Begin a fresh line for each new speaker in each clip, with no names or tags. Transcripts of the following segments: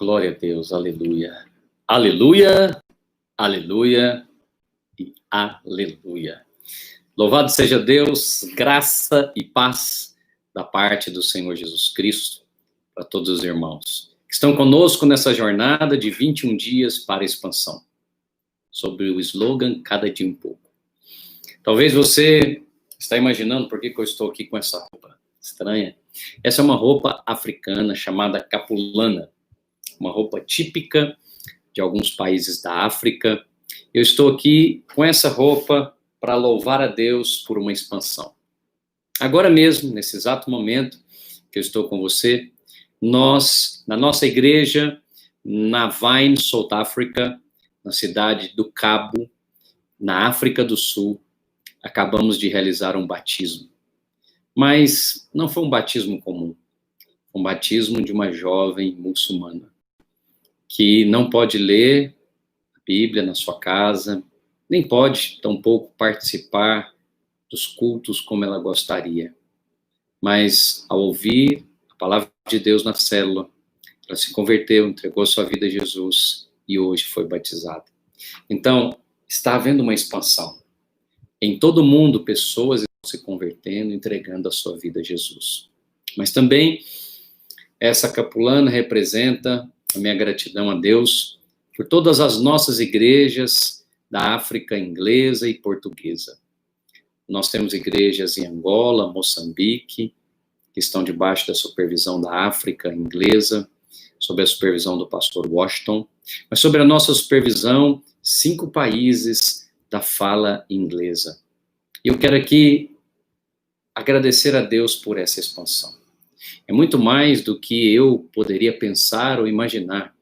Glória a Deus, aleluia. Aleluia, aleluia e aleluia. Louvado seja Deus, graça e paz da parte do Senhor Jesus Cristo para todos os irmãos que estão conosco nessa jornada de 21 dias para a expansão, sobre o slogan Cada Dia um Pouco. Talvez você está imaginando por que eu estou aqui com essa roupa estranha. Essa é uma roupa africana chamada capulana, uma roupa típica de alguns países da África. Eu estou aqui com essa roupa para louvar a Deus por uma expansão. Agora mesmo, nesse exato momento que eu estou com você, nós, na nossa igreja, na Vine, South Africa, na cidade do Cabo, na África do Sul, acabamos de realizar um batismo. Mas não foi um batismo comum, foi um batismo de uma jovem muçulmana, que não pode ler a Bíblia na sua casa, nem pode, tampouco, participar dos cultos como ela gostaria. Mas, ao ouvir a palavra de Deus na célula, ela se converteu, entregou sua vida a Jesus e hoje foi batizada. Então, está havendo uma expansão. Em todo o mundo, pessoas estão se convertendo, entregando a sua vida a Jesus. Mas também, essa capulana representa a minha gratidão a Deus por todas as nossas igrejas da África inglesa e portuguesa. Nós temos igrejas em Angola, Moçambique, que estão debaixo da supervisão da África inglesa, sob a supervisão do pastor Washington, mas sob a nossa supervisão, 5 países da fala inglesa. E eu quero aqui agradecer a Deus por essa expansão. É muito mais do que eu poderia pensar ou imaginar,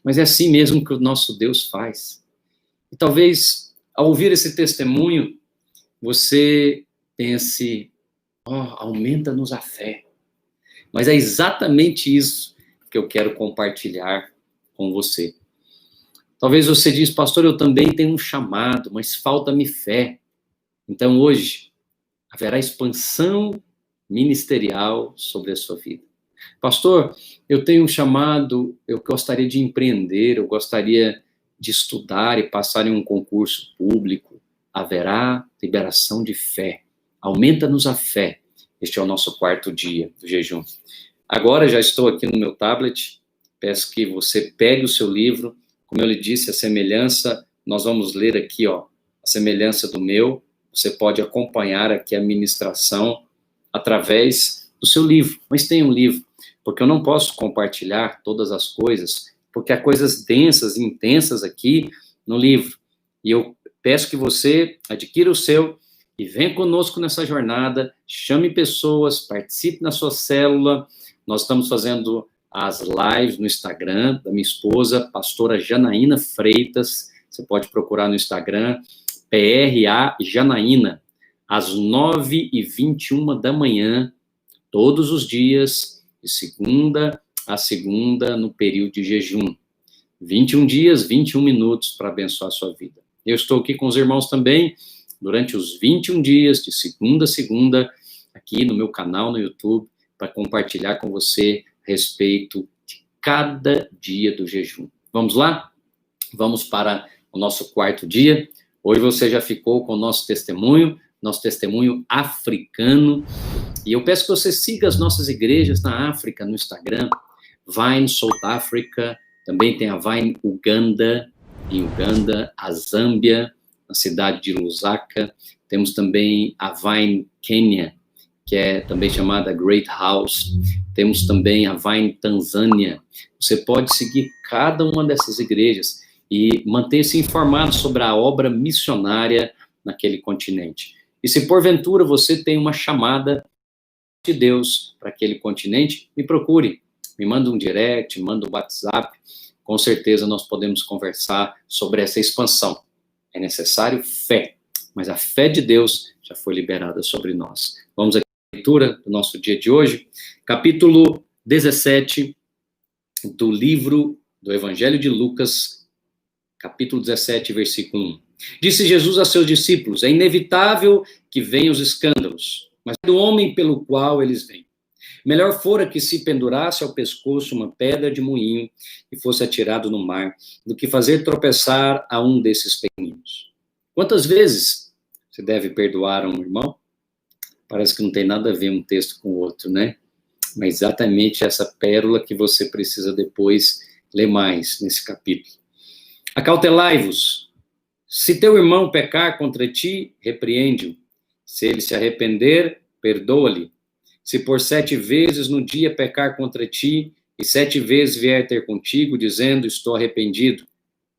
mas é assim mesmo que o nosso Deus faz. E talvez, ao ouvir esse testemunho, você pense, aumenta-nos a fé. Mas é exatamente isso que eu quero compartilhar com você. Talvez você diz, pastor, eu também tenho um chamado, mas falta-me fé. Então hoje haverá expansão ministerial sobre a sua vida. Pastor, eu tenho um chamado, eu gostaria de empreender, eu gostaria de estudar e passar em um concurso público. Haverá liberação de fé. Aumenta-nos a fé. Este é o nosso 4º dia do jejum. Agora já estou aqui no meu tablet. Peço que você pegue o seu livro. Como eu lhe disse, a semelhança, nós vamos ler aqui, a semelhança do meu. Você pode acompanhar aqui a ministração através do seu livro. Mas tem um livro, porque eu não posso compartilhar todas as coisas, porque há coisas densas e intensas aqui no livro. E eu peço que você adquira o seu e venha conosco nessa jornada, chame pessoas, participe na sua célula. Nós estamos fazendo as lives no Instagram da minha esposa, pastora Janaína Freitas. Você pode procurar no Instagram, PRA Janaína, às 9h21 da manhã, todos os dias, de segunda a segunda, no período de jejum. 21 dias, 21 minutos para abençoar a sua vida. Eu estou aqui com os irmãos também, durante os 21 dias, de segunda a segunda, aqui no meu canal no YouTube, para compartilhar com você a respeito de cada dia do jejum. Vamos lá? Vamos para o nosso 4º dia. Hoje você já ficou com o nosso testemunho africano. E eu peço que você siga as nossas igrejas na África, no Instagram, Vine South Africa, também tem a Vine Uganda, em Uganda, a Zâmbia, na cidade de Lusaka. Temos também a Vine Quênia, que é também chamada Great House. Temos também a Vine Tanzânia. Você pode seguir cada uma dessas igrejas e manter-se informado sobre a obra missionária naquele continente. E se porventura você tem uma chamada de Deus para aquele continente, me procure, me manda um direct, manda um WhatsApp, com certeza nós podemos conversar sobre essa expansão. É necessário fé, mas a fé de Deus já foi liberada sobre nós. Vamos à leitura do nosso dia de hoje, capítulo 17 do livro do Evangelho de Lucas, capítulo 17, versículo 1. Disse Jesus a seus discípulos, é inevitável que venham os escândalos, mas do homem pelo qual eles vêm. Melhor fora que se pendurasse ao pescoço uma pedra de moinho e fosse atirado no mar, do que fazer tropeçar a um desses pequeninos. Quantas vezes você deve perdoar a um irmão? Parece que não tem nada a ver um texto com o outro, né? Mas exatamente essa pérola que você precisa depois ler mais nesse capítulo. Acautelai-vos. Se teu irmão pecar contra ti, repreende-o. Se ele se arrepender, perdoa-lhe. Se por 7 vezes no dia pecar contra ti, e 7 vezes vier ter contigo, dizendo, estou arrependido,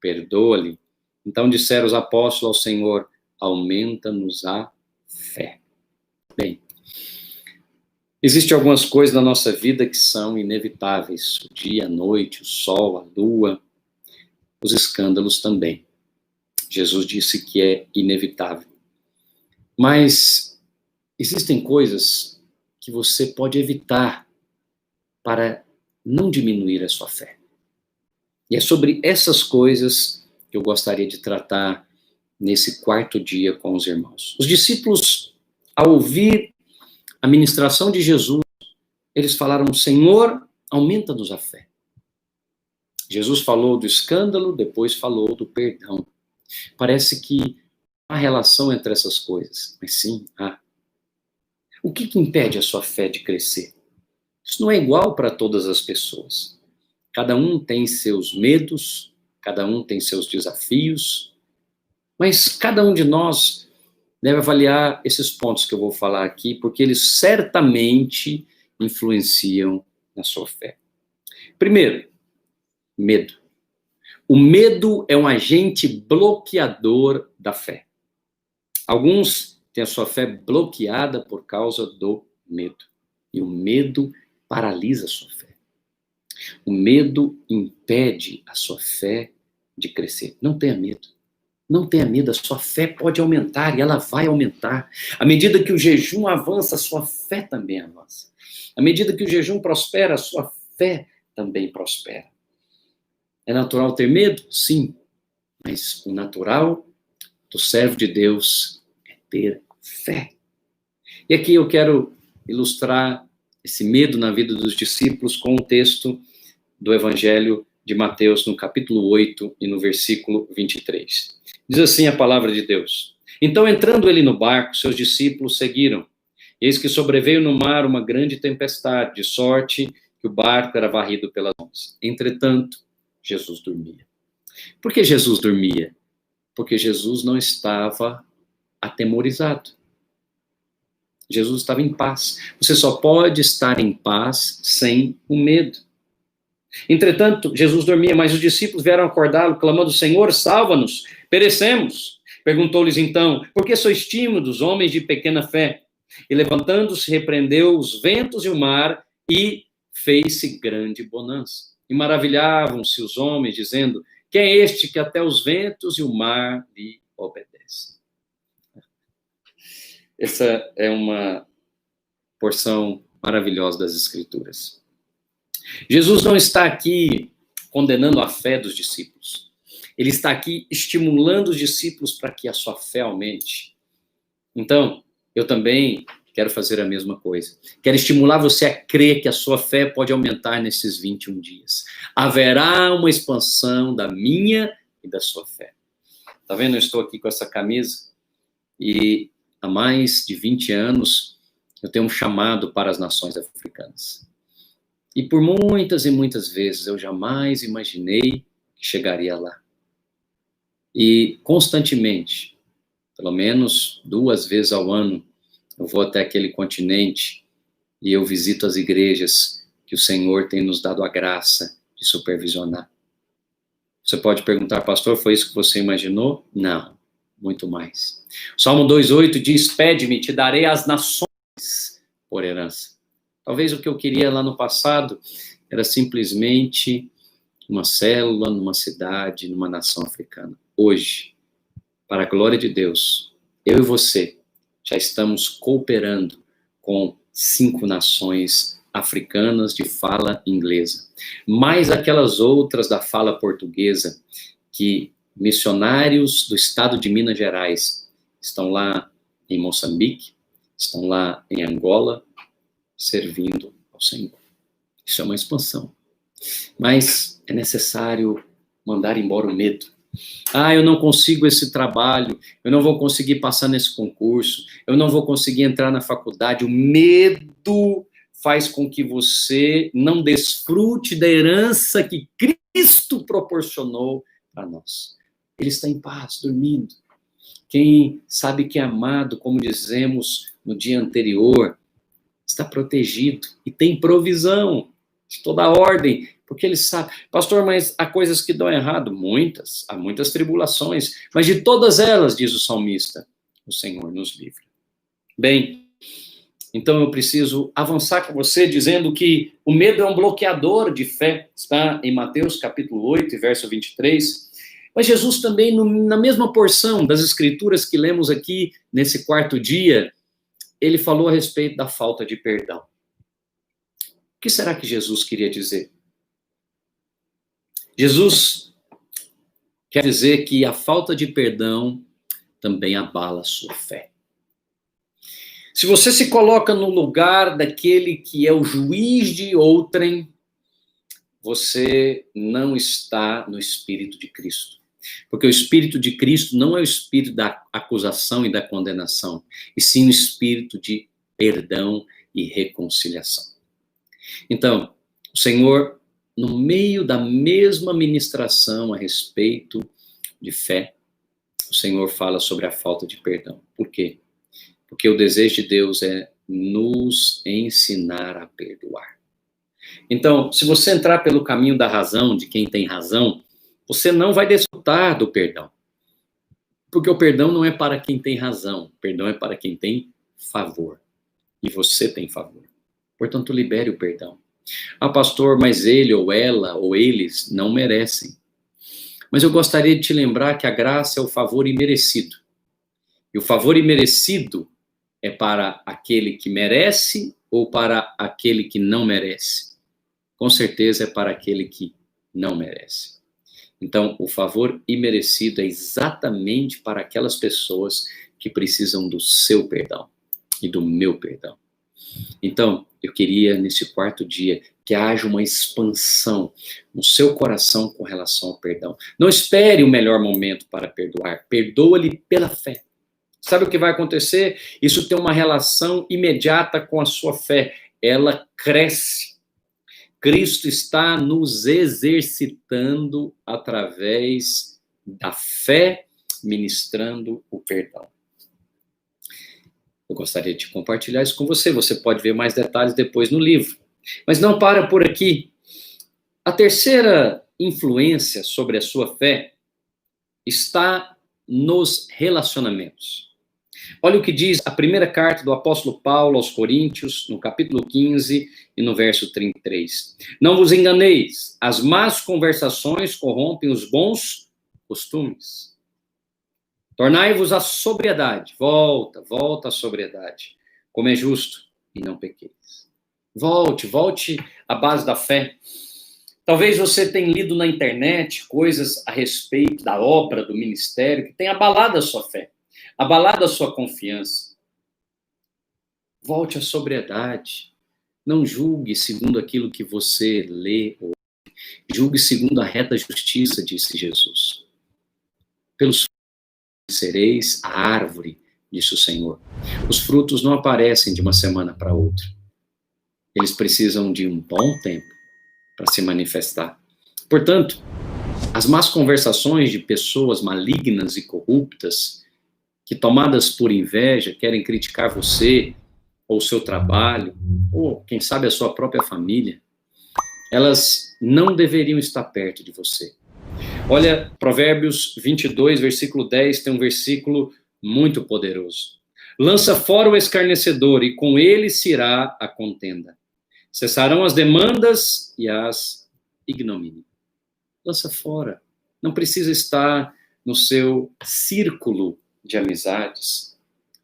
perdoa-lhe. Então disseram os apóstolos ao Senhor, aumenta-nos a fé. Bem, existem algumas coisas na nossa vida que são inevitáveis. O dia, a noite, o sol, a lua, os escândalos também. Jesus disse que é inevitável. Mas existem coisas que você pode evitar para não diminuir a sua fé. E é sobre essas coisas que eu gostaria de tratar nesse 4º dia com os irmãos. Os discípulos, ao ouvir a ministração de Jesus, eles falaram, Senhor, aumenta-nos a fé. Jesus falou do escândalo, depois falou do perdão. Parece que há relação entre essas coisas, mas sim, há. O que impede a sua fé de crescer? Isso não é igual para todas as pessoas. Cada um tem seus medos, cada um tem seus desafios, mas cada um de nós deve avaliar esses pontos que eu vou falar aqui, porque eles certamente influenciam na sua fé. Primeiro, medo. O medo é um agente bloqueador da fé. Alguns têm a sua fé bloqueada por causa do medo. E o medo paralisa a sua fé. O medo impede a sua fé de crescer. Não tenha medo. Não tenha medo, a sua fé pode aumentar e ela vai aumentar. À medida que o jejum avança, a sua fé também avança. À medida que o jejum prospera, a sua fé também prospera. É natural ter medo? Sim. Mas o natural do servo de Deus é ter fé. E aqui eu quero ilustrar esse medo na vida dos discípulos com um texto do Evangelho de Mateus, no capítulo 8 e no versículo 23. Diz assim a palavra de Deus. Então, entrando ele no barco, seus discípulos seguiram. Eis que sobreveio no mar uma grande tempestade, de sorte que o barco era varrido pelas ondas. Entretanto, Jesus dormia. Por que Jesus dormia? Porque Jesus não estava atemorizado. Jesus estava em paz. Você só pode estar em paz sem o medo. Entretanto, Jesus dormia, mas os discípulos vieram acordá-lo, clamando, Senhor, salva-nos, perecemos. Perguntou-lhes então, por que sois tímidos, homens de pequena fé? E levantando-se, repreendeu os ventos e o mar, e fez-se grande bonança. E maravilhavam-se os homens, dizendo, quem é este que até os ventos e o mar lhe obedecem? Essa é uma porção maravilhosa das Escrituras. Jesus não está aqui condenando a fé dos discípulos. Ele está aqui estimulando os discípulos para que a sua fé aumente. Então, eu também quero fazer a mesma coisa. Quero estimular você a crer que a sua fé pode aumentar nesses 21 dias. Haverá uma expansão da minha e da sua fé. Tá vendo? Eu estou aqui com essa camisa e há mais de 20 anos eu tenho um chamado para as nações africanas. E por muitas e muitas vezes eu jamais imaginei que chegaria lá. E constantemente, pelo menos 2 vezes ao ano, eu vou até aquele continente e eu visito as igrejas que o Senhor tem nos dado a graça de supervisionar. Você pode perguntar, pastor, foi isso que você imaginou? Não, muito mais. O Salmo 2,8 diz, pede-me, te darei as nações por herança. Talvez o que eu queria lá no passado era simplesmente uma célula, numa cidade, numa nação africana. Hoje, para a glória de Deus, eu e você já estamos cooperando com 5 nações africanas de fala inglesa, mais aquelas outras da fala portuguesa, que missionários do estado de Minas Gerais estão lá em Moçambique, estão lá em Angola, servindo ao Senhor. Isso é uma expansão. Mas é necessário mandar embora o medo. Eu não consigo esse trabalho, eu não vou conseguir passar nesse concurso, eu não vou conseguir entrar na faculdade. O medo faz com que você não desfrute da herança que Cristo proporcionou para nós. Ele está em paz, dormindo. Quem sabe que é amado, como dizemos no dia anterior, está protegido e tem provisão de toda a ordem, porque ele sabe. Pastor, mas há coisas que dão errado? Muitas, há muitas tribulações, mas de todas elas, diz o salmista, o Senhor nos livra. Bem, então eu preciso avançar com você dizendo que o medo é um bloqueador de fé, está em Mateus capítulo 8, verso 23, mas Jesus também, na mesma porção das escrituras que lemos aqui nesse quarto dia, ele falou a respeito da falta de perdão. O que será que Jesus queria dizer? Jesus quer dizer que a falta de perdão também abala a sua fé. Se você se coloca no lugar daquele que é o juiz de outrem, você não está no Espírito de Cristo. Porque o Espírito de Cristo não é o espírito da acusação e da condenação, e sim o espírito de perdão e reconciliação. Então, o Senhor, no meio da mesma ministração a respeito de fé, o Senhor fala sobre a falta de perdão. Por quê? Porque o desejo de Deus é nos ensinar a perdoar. Então, se você entrar pelo caminho da razão, de quem tem razão, você não vai desfrutar do perdão. Porque o perdão não é para quem tem razão, o perdão é para quem tem favor. E você tem favor. Portanto, libere o perdão. Pastor, mas ele ou ela ou eles não merecem. Mas eu gostaria de te lembrar que a graça é o favor imerecido. E o favor imerecido é para aquele que merece ou para aquele que não merece? Com certeza é para aquele que não merece. Então, o favor imerecido é exatamente para aquelas pessoas que precisam do seu perdão e do meu perdão. Então, eu queria, nesse quarto dia, que haja uma expansão no seu coração com relação ao perdão. Não espere o melhor momento para perdoar. Perdoa-lhe pela fé. Sabe o que vai acontecer? Isso tem uma relação imediata com a sua fé. Ela cresce. Cristo está nos exercitando através da fé, ministrando o perdão. Eu gostaria de compartilhar isso com você. Você pode ver mais detalhes depois no livro. Mas não para por aqui. A terceira influência sobre a sua fé está nos relacionamentos. Olha o que diz a primeira carta do apóstolo Paulo aos Coríntios, no capítulo 15 e no verso 33. Não vos enganeis, as más conversações corrompem os bons costumes. Tornai-vos à sobriedade. Volta à sobriedade. Como é justo e não pequeis. Volte à base da fé. Talvez você tenha lido na internet coisas a respeito da obra, do ministério, que tem abalado a sua fé, abalado a sua confiança. Volte à sobriedade. Não julgue segundo aquilo que você lê ou julgue segundo a reta justiça, disse Jesus. Pelos sereis a árvore, disse o Senhor. Os frutos não aparecem de uma semana para outra. Eles precisam de um bom tempo para se manifestar. Portanto, as más conversações de pessoas malignas e corruptas, que tomadas por inveja, querem criticar você, ou o seu trabalho, ou quem sabe a sua própria família, elas não deveriam estar perto de você. Olha, Provérbios 22, versículo 10, tem um versículo muito poderoso. Lança fora o escarnecedor, e com ele se irá a contenda. Cessarão as demandas e as ignomínias. Lança fora. Não precisa estar no seu círculo de amizades.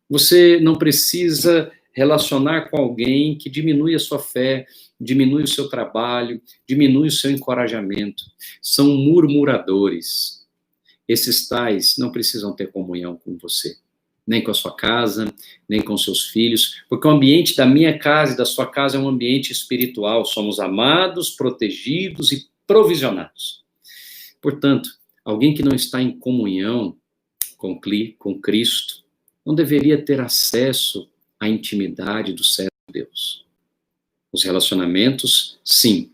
Você não precisa relacionar com alguém que diminui a sua fé, diminui o seu trabalho, diminui o seu encorajamento. São murmuradores. Esses tais não precisam ter comunhão com você. nem com a sua casa, nem com seus filhos, porque o ambiente da minha casa e da sua casa é um ambiente espiritual. Somos amados, protegidos e provisionados. Portanto, alguém que não está em comunhão com Cristo não deveria ter acesso à intimidade do servo de Deus. Os relacionamentos, sim,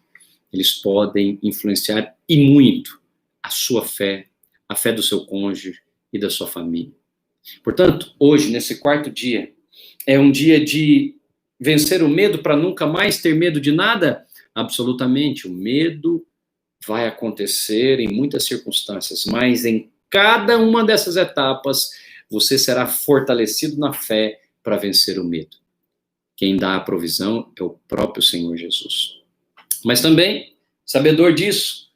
eles podem influenciar e muito a sua fé, a fé do seu cônjuge e da sua família. Portanto, hoje, nesse quarto dia, é um dia de vencer o medo para nunca mais ter medo de nada? Absolutamente. O medo vai acontecer em muitas circunstâncias, mas em cada uma dessas etapas, você será fortalecido na fé para vencer o medo. Quem dá a provisão é o próprio Senhor Jesus. Mas também, sabedor disso,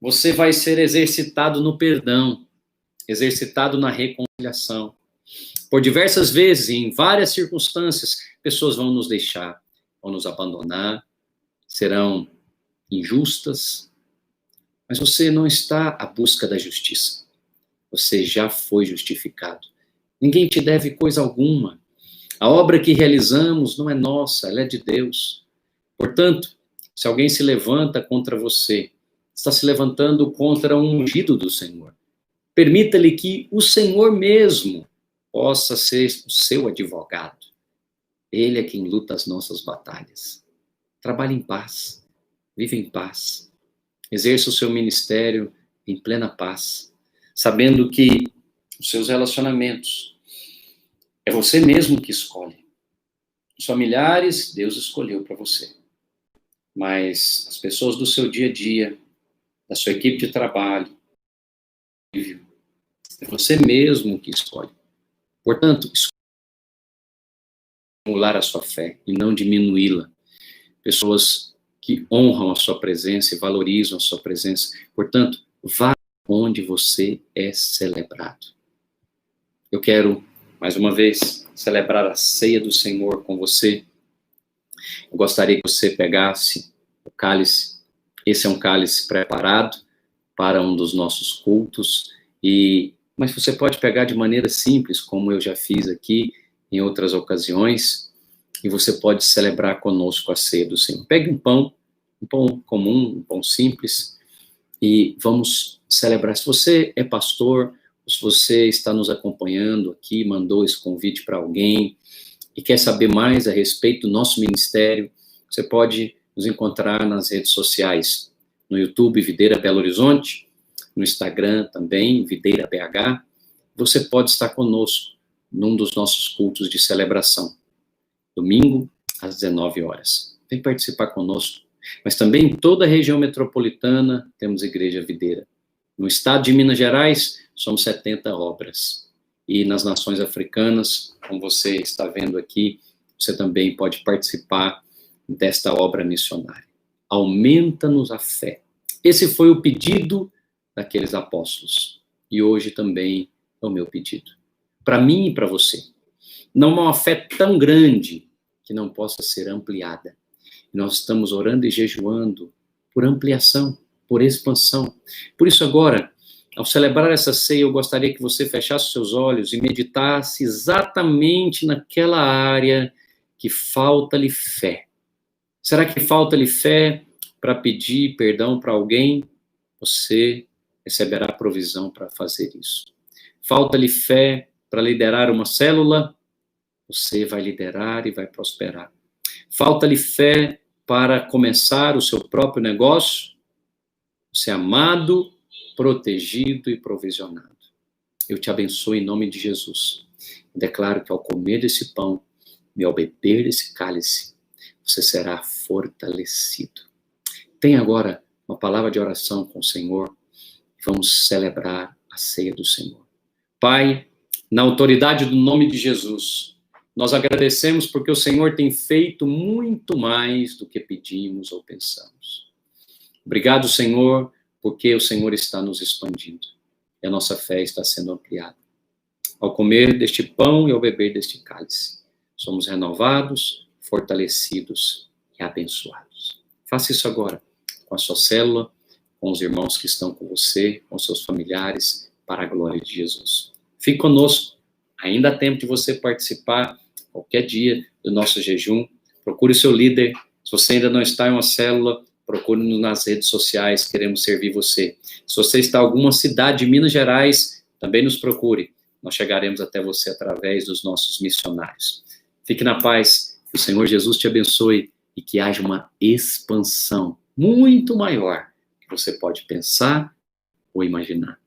você vai ser exercitado no perdão, exercitado na reconciliação. Por diversas vezes, em várias circunstâncias, pessoas vão nos deixar, vão nos abandonar, serão injustas, mas você não está à busca da justiça. Você já foi justificado. Ninguém te deve coisa alguma. A obra que realizamos não é nossa, ela é de Deus. Portanto, se alguém se levanta contra você, está se levantando contra um ungido do Senhor. Permita-lhe que o Senhor mesmo possa ser o seu advogado. Ele é quem luta as nossas batalhas. Trabalhe em paz, vive em paz. Exerça o seu ministério em plena paz, sabendo que os seus relacionamentos é você mesmo que escolhe. Os familiares, Deus escolheu para você. Mas as pessoas do seu dia a dia, da sua equipe de trabalho, é você mesmo que escolhe. Portanto, estimular a sua fé e não diminuí-la. Pessoas que honram a sua presença e valorizam a sua presença. Portanto, vá onde você é celebrado. Eu quero, mais uma vez, celebrar a ceia do Senhor com você. Eu gostaria que você pegasse o cálice. Esse é um cálice preparado para um dos nossos cultos, mas você pode pegar de maneira simples, como eu já fiz aqui em outras ocasiões, e você pode celebrar conosco a ceia do Senhor. Pegue um pão comum, um pão simples, e vamos celebrar. Se você é pastor, se você está nos acompanhando aqui, mandou esse convite para alguém e quer saber mais a respeito do nosso ministério, você pode nos encontrar nas redes sociais, no YouTube, Videira Belo Horizonte, no Instagram também, Videira BH. Você pode estar conosco num dos nossos cultos de celebração, domingo, às 19 horas. Vem participar conosco. Mas também em toda a região metropolitana temos Igreja Videira. No estado de Minas Gerais, somos 70 obras. E nas nações africanas, como você está vendo aqui, você também pode participar desta obra missionária. Aumenta-nos a fé. Esse foi o pedido daqueles apóstolos. E hoje também é o meu pedido. Para mim e para você. Não há uma fé tão grande que não possa ser ampliada. Nós estamos orando e jejuando por ampliação, por expansão. Por isso agora, ao celebrar essa ceia, eu gostaria que você fechasse seus olhos e meditasse exatamente naquela área que falta-lhe fé. Será que falta-lhe fé para pedir perdão para alguém? Você receberá provisão para fazer isso. Falta-lhe fé para liderar uma célula? Você vai liderar e vai prosperar. Falta-lhe fé para começar o seu próprio negócio? Você é amado, protegido e provisionado. Eu te abençoo em nome de Jesus. Declaro que ao comer desse pão e ao beber desse cálice, você será fortalecido. Tem agora uma palavra de oração com o Senhor. Vamos celebrar a ceia do Senhor. Pai, na autoridade do nome de Jesus, nós agradecemos porque o Senhor tem feito muito mais do que pedimos ou pensamos. Obrigado, Senhor, porque o Senhor está nos expandindo e a nossa fé está sendo ampliada. Ao comer deste pão e ao beber deste cálice, somos renovados, fortalecidos e abençoados. Faça isso agora com a sua célula, com os irmãos que estão com você, com seus familiares, para a glória de Jesus. Fique conosco Ainda há tempo de você participar qualquer dia do nosso jejum. Procure o seu líder. Se você ainda não está em uma célula, procure-nos nas redes sociais, queremos servir você. Se você está em alguma cidade de Minas Gerais, também nos procure. Nós chegaremos até você através dos nossos missionários. Fique na paz, que o Senhor Jesus te abençoe e que haja uma expansão muito maior que você pode pensar ou imaginar.